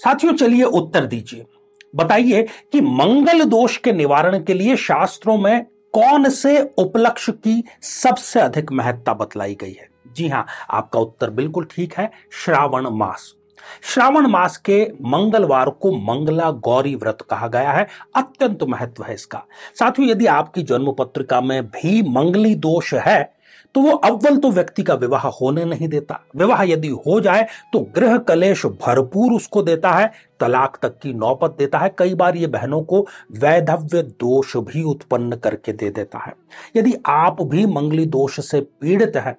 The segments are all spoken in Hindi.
साथियों, चलिए उत्तर दीजिए। बताइए कि मंगल दोष के निवारण के लिए शास्त्रों में कौन से उपलक्ष्य की सबसे अधिक महत्ता बतलाई गई है। जी हां, आपका उत्तर बिल्कुल ठीक है, श्रावण मास। श्रावण मास के मंगलवार को मंगला गौरी व्रत कहा गया है। अत्यंत महत्व है इसका। साथियों, यदि आपकी जन्म पत्रिका में भी मंगली दोष है तो वो अव्वल तो व्यक्ति का विवाह होने नहीं देता। विवाह यदि हो जाए तो गृह कलेश भरपूर उसको देता है, तलाक तक की नौबत देता है। कई बार ये बहनों को वैधव्य दोष भी उत्पन्न करके दे देता है। यदि आप भी मंगली दोष से पीड़ित हैं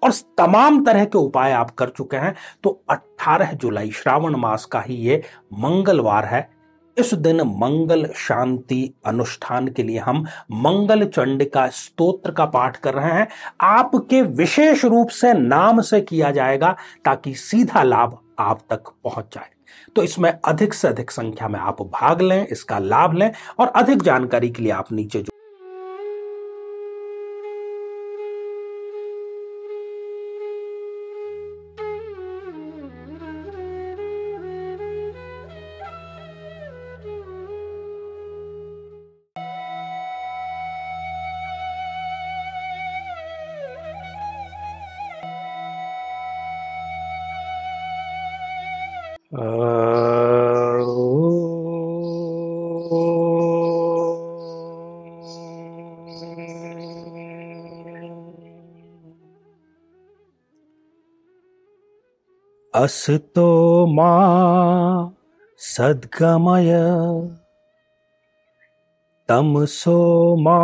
और तमाम तरह के उपाय आप कर चुके हैं तो 18 जुलाई श्रावण मास का ही ये मंगलवार है। इस दिन मंगल शांति अनुष्ठान के लिए हम मंगल चंडिका स्तोत्र का पाठ कर रहे हैं। आपके विशेष रूप से नाम से किया जाएगा ताकि सीधा लाभ आप तक पहुंच जाए। तो इसमें अधिक से अधिक संख्या में आप भाग लें, इसका लाभ लें और अधिक जानकारी के लिए आप नीचे जो असतो मा सद्गमय तमसो मा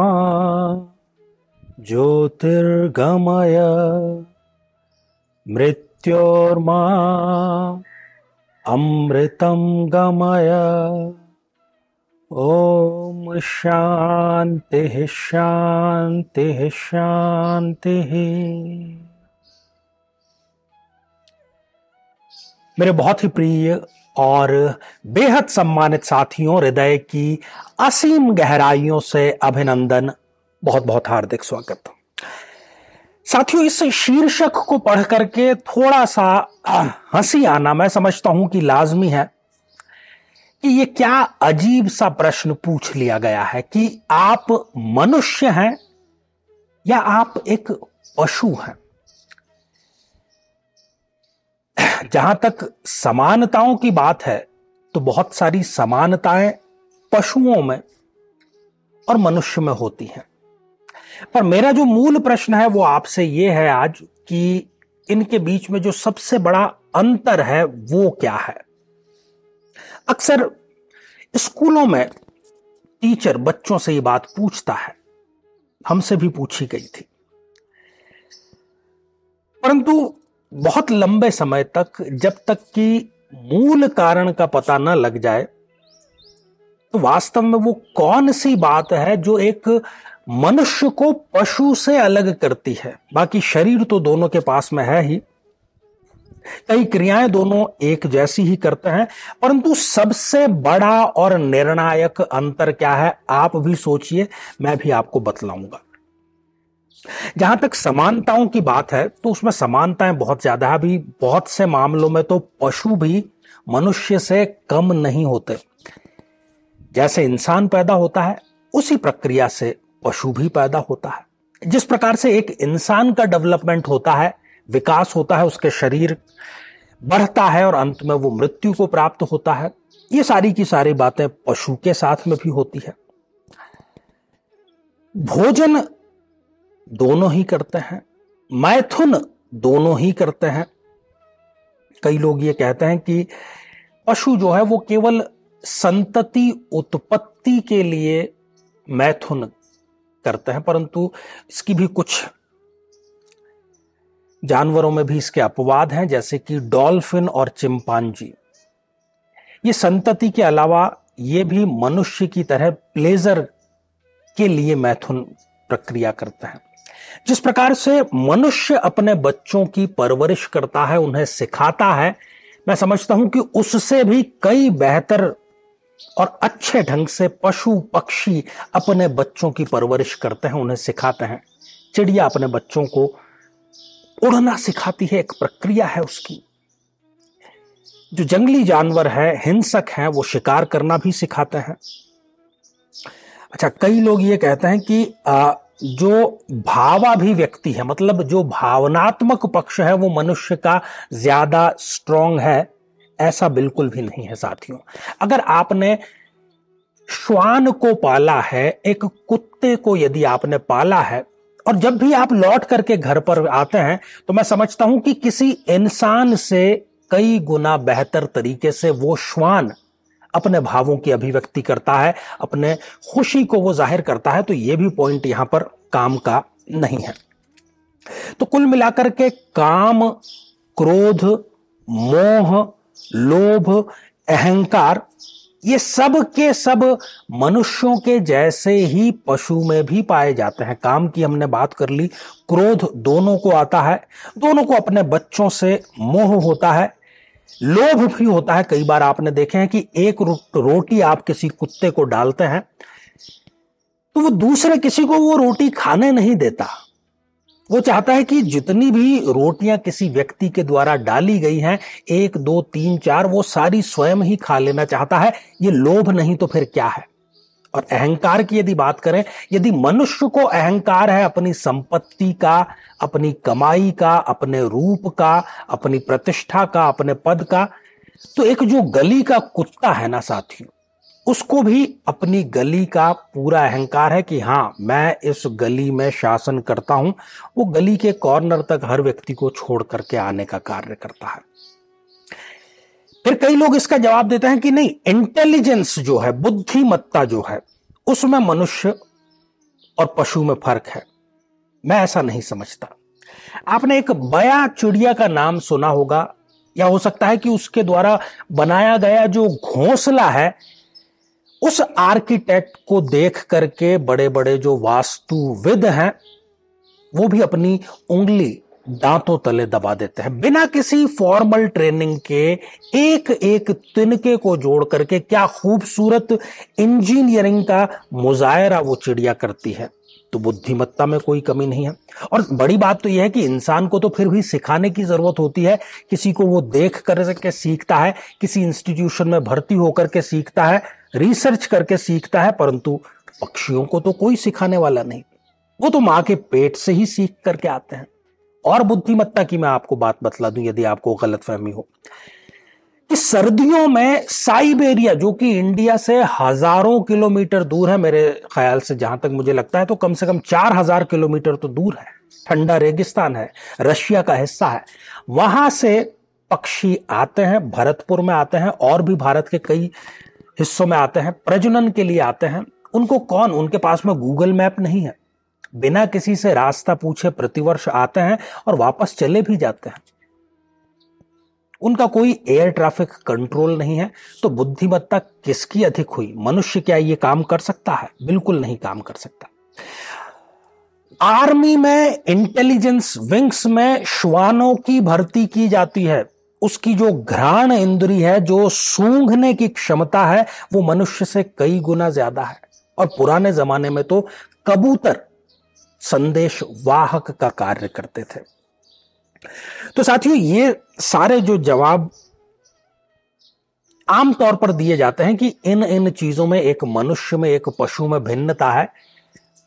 ज्योतिर्गमय मृत्योर्मा अमृतं गमय। ओम शांति शांति शांति। मेरे बहुत ही प्रिय और बेहद सम्मानित साथियों, हृदय की असीम गहराइयों से अभिनंदन, बहुत बहुत हार्दिक स्वागत। साथियों, इस शीर्षक को पढ़ करके थोड़ा सा हंसी आना मैं समझता हूं कि लाजमी है कि ये क्या अजीब सा प्रश्न पूछ लिया गया है कि आप मनुष्य हैं या आप एक पशु हैं। जहां तक समानताओं की बात है तो बहुत सारी समानताएं पशुओं में और मनुष्य में होती हैं, पर मेरा जो मूल प्रश्न है वो आपसे ये है आज कि इनके बीच में जो सबसे बड़ा अंतर है वो क्या है। अक्सर स्कूलों में टीचर बच्चों से ये बात पूछता है, हमसे भी पूछी गई थी, परंतु बहुत लंबे समय तक जब तक कि मूल कारण का पता न लग जाए तो वास्तव में वो कौन सी बात है जो एक मनुष्य को पशु से अलग करती है। बाकी शरीर तो दोनों के पास में है ही, कई क्रियाएं दोनों एक जैसी ही करते हैं, परंतु सबसे बड़ा और निर्णायक अंतर क्या है आप भी सोचिए, मैं भी आपको बतलाऊंगा। जहां तक समानताओं की बात है तो उसमें समानताएं बहुत ज्यादा है। अभी बहुत से मामलों में तो पशु भी मनुष्य से कम नहीं होते। जैसे इंसान पैदा होता है उसी प्रक्रिया से पशु भी पैदा होता है। जिस प्रकार से एक इंसान का डेवलपमेंट होता है, विकास होता है, उसके शरीर बढ़ता है और अंत में वो मृत्यु को प्राप्त होता है, ये सारी की सारी बातें पशु के साथ में भी होती है। भोजन दोनों ही करते हैं, मैथुन दोनों ही करते हैं। कई लोग ये कहते हैं कि पशु जो है वो केवल संतति उत्पत्ति के लिए मैथुन करते हैं, परंतु इसकी भी कुछ जानवरों में भी इसके अपवाद हैं, जैसे कि डॉल्फिन और चिंपांजी। ये संतति के अलावा ये भी मनुष्य की तरह प्लेजर के लिए मैथुन प्रक्रिया करते हैं। जिस प्रकार से मनुष्य अपने बच्चों की परवरिश करता है, उन्हें सिखाता है, मैं समझता हूं कि उससे भी कई बेहतर और अच्छे ढंग से पशु पक्षी अपने बच्चों की परवरिश करते हैं, उन्हें सिखाते हैं। चिड़िया अपने बच्चों को उड़ना सिखाती है, एक प्रक्रिया है उसकी। जो जंगली जानवर है, हिंसक हैं, वो शिकार करना भी सिखाते हैं। अच्छा, कई लोग ये कहते हैं कि जो भावाभिव्यक्ति है, मतलब जो भावनात्मक पक्ष है, वो मनुष्य का ज्यादा स्ट्रांग है। ऐसा बिल्कुल भी नहीं है साथियों। अगर आपने श्वान को पाला है, एक कुत्ते को यदि आपने पाला है, और जब भी आप लौट करके घर पर आते हैं, तो मैं समझता हूं कि किसी इंसान से कई गुना बेहतर तरीके से वो श्वान अपने भावों की अभिव्यक्ति करता है, अपने खुशी को वो जाहिर करता है। तो ये भी पॉइंट यहां पर काम का नहीं है। तो कुल मिलाकर के काम, क्रोध, मोह, लोभ, अहंकार, ये सब के सब मनुष्यों के जैसे ही पशु में भी पाए जाते हैं। काम की हमने बात कर ली, क्रोध दोनों को आता है, दोनों को अपने बच्चों से मोह होता है, लोभ भी होता है। कई बार आपने देखे हैं कि एक रोटी आप किसी कुत्ते को डालते हैं तो वो दूसरे किसी को वो रोटी खाने नहीं देता। वो चाहता है कि जितनी भी रोटियां किसी व्यक्ति के द्वारा डाली गई हैं, 1 2 3 4, वो सारी स्वयं ही खा लेना चाहता है। ये लोभ नहीं तो फिर क्या है? और अहंकार की यदि बात करें, यदि मनुष्य को अहंकार है अपनी संपत्ति का, अपनी कमाई का, अपने रूप का, अपनी प्रतिष्ठा का, अपने पद का, तो एक जो गली का कुत्ता है ना साथियों, उसको भी अपनी गली का पूरा अहंकार है कि हां, मैं इस गली में शासन करता हूं। वो गली के कॉर्नर तक हर व्यक्ति को छोड़ करके आने का कार्य करता है। फिर कई लोग इसका जवाब देते हैं कि नहीं, इंटेलिजेंस जो है, बुद्धिमत्ता जो है, उसमें मनुष्य और पशु में फर्क है। मैं ऐसा नहीं समझता। आपने एक बया चिड़िया का नाम सुना होगा, या हो सकता है कि उसके द्वारा बनाया गया जो घोंसला है, उस आर्किटेक्ट को देख करके बड़े बड़े जो वास्तुविद हैं वो भी अपनी उंगली दांतों तले दबा देते हैं। बिना किसी फॉर्मल ट्रेनिंग के एक एक तिनके को जोड़ करके क्या खूबसूरत इंजीनियरिंग का मुजाहरा वो चिड़िया करती है। तो बुद्धिमत्ता में कोई कमी नहीं है। और बड़ी बात तो यह है कि इंसान को तो फिर भी सिखाने की जरूरत होती है। किसी को वो देख करके सीखता है, किसी इंस्टीट्यूशन में भर्ती होकर के सीखता है, रिसर्च करके सीखता है, परंतु पक्षियों को तो कोई सिखाने वाला नहीं। वो तो मां के पेट से ही सीख करके आते हैं। और बुद्धिमत्ता की मैं आपको बात बतला दूं, यदि आपको गलतफहमी हो, कि सर्दियों में साइबेरिया, जो कि इंडिया से हजारों किलोमीटर दूर है, मेरे ख्याल से जहां तक मुझे लगता है तो कम से कम 4000 किलोमीटर तो दूर है, ठंडा रेगिस्तान है, रशिया का हिस्सा है, वहां से पक्षी आते हैं, भरतपुर में आते हैं, और भी भारत के कई हिस्सों में आते हैं, प्रजनन के लिए आते हैं। उनको कौन, उनके पास में गूगल मैप नहीं है, बिना किसी से रास्ता पूछे प्रतिवर्ष आते हैं और वापस चले भी जाते हैं। उनका कोई एयर ट्रैफिक कंट्रोल नहीं है। तो बुद्धिमत्ता किसकी अधिक हुई? मनुष्य क्या ये काम कर सकता है? बिल्कुल नहीं काम कर सकता। आर्मी में इंटेलिजेंस विंग्स में श्वानों की भर्ती की जाती है। उसकी जो घ्राण इंद्री है, जो सूंघने की क्षमता है, वो मनुष्य से कई गुना ज्यादा है। और पुराने जमाने में तो कबूतर संदेश वाहक का कार्य करते थे। तो साथियों, ये सारे जो जवाब आमतौर पर दिए जाते हैं कि इन इन चीजों में एक मनुष्य में, एक पशु में भिन्नता है,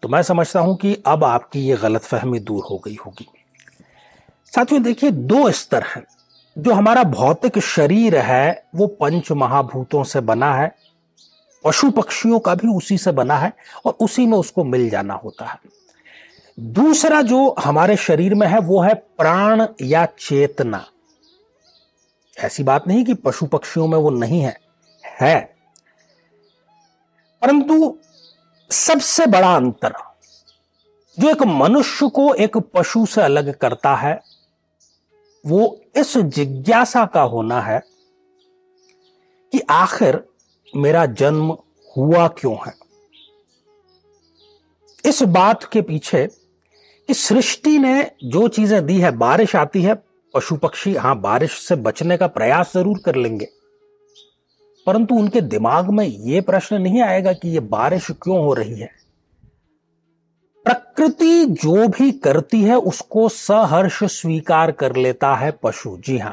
तो मैं समझता हूं कि अब आपकी ये गलतफहमी दूर हो गई होगी। साथियों देखिए, 2 स्तर हैं। जो हमारा भौतिक शरीर है वो 5 महाभूतों से बना है, पशु पक्षियों का भी उसी से बना है, और उसी में उसको मिल जाना होता है। दूसरा जो हमारे शरीर में है वो है प्राण या चेतना। ऐसी बात नहीं कि पशु पक्षियों में वो नहीं है, परंतु सबसे बड़ा अंतर जो एक मनुष्य को एक पशु से अलग करता है, वो इस जिज्ञासा का होना है कि आखिर मेरा जन्म हुआ क्यों है। इस बात के पीछे कि सृष्टि ने जो चीजें दी है, बारिश आती है, पशु पक्षी हां बारिश से बचने का प्रयास जरूर कर लेंगे, परंतु उनके दिमाग में यह प्रश्न नहीं आएगा कि यह बारिश क्यों हो रही है। प्रकृति जो भी करती है उसको सहर्ष स्वीकार कर लेता है पशु। जी हां,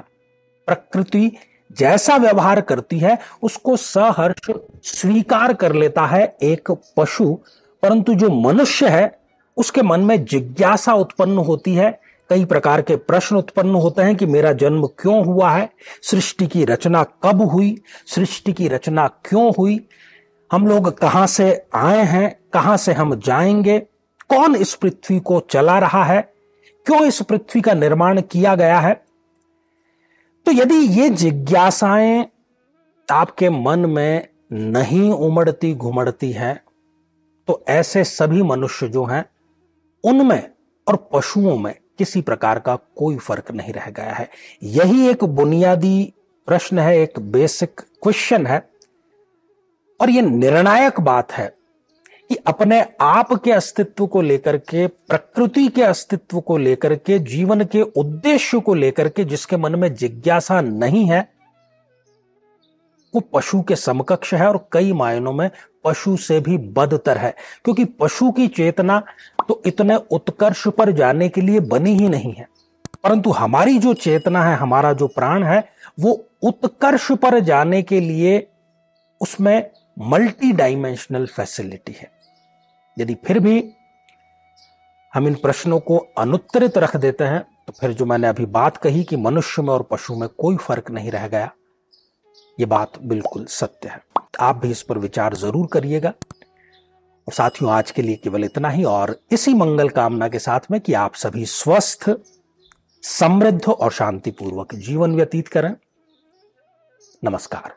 प्रकृति जैसा व्यवहार करती है उसको सहर्ष स्वीकार कर लेता है एक पशु। परंतु जो मनुष्य है उसके मन में जिज्ञासा उत्पन्न होती है, कई प्रकार के प्रश्न उत्पन्न होते हैं कि मेरा जन्म क्यों हुआ है, सृष्टि की रचना कब हुई, सृष्टि की रचना क्यों हुई, हम लोग कहां से आए हैं, कहां से हम जाएंगे, कौन इस पृथ्वी को चला रहा है, क्यों इस पृथ्वी का निर्माण किया गया है। तो यदि ये जिज्ञासाएं आपके मन में नहीं उमड़ती घुमड़ती हैं, तो ऐसे सभी मनुष्य जो हैं उनमें और पशुओं में किसी प्रकार का कोई फर्क नहीं रह गया है। यही एक बुनियादी प्रश्न है, एक बेसिक क्वेश्चन है। और यह निर्णायक बात है कि अपने आप के अस्तित्व को लेकर के, प्रकृति के अस्तित्व को लेकर के, जीवन के उद्देश्य को लेकर के जिसके मन में जिज्ञासा नहीं है वो पशु के समकक्ष है और कई मायनों में पशु से भी बदतर है। क्योंकि पशु की चेतना तो इतने उत्कर्ष पर जाने के लिए बनी ही नहीं है, परंतु हमारी जो चेतना है, हमारा जो प्राण है, वो उत्कर्ष पर जाने के लिए उसमें मल्टी डायमेंशनल फैसिलिटी है। यदि फिर भी हम इन प्रश्नों को अनुत्तरित रख देते हैं तो फिर जो मैंने अभी बात कही कि मनुष्य में और पशु में कोई फर्क नहीं रह गया, ये बात बिल्कुल सत्य है। आप भी इस पर विचार जरूर करिएगा। और साथियों, आज के लिए केवल इतना ही, और इसी मंगल कामना के साथ में कि आप सभी स्वस्थ, समृद्ध और शांतिपूर्वक जीवन व्यतीत करें। नमस्कार।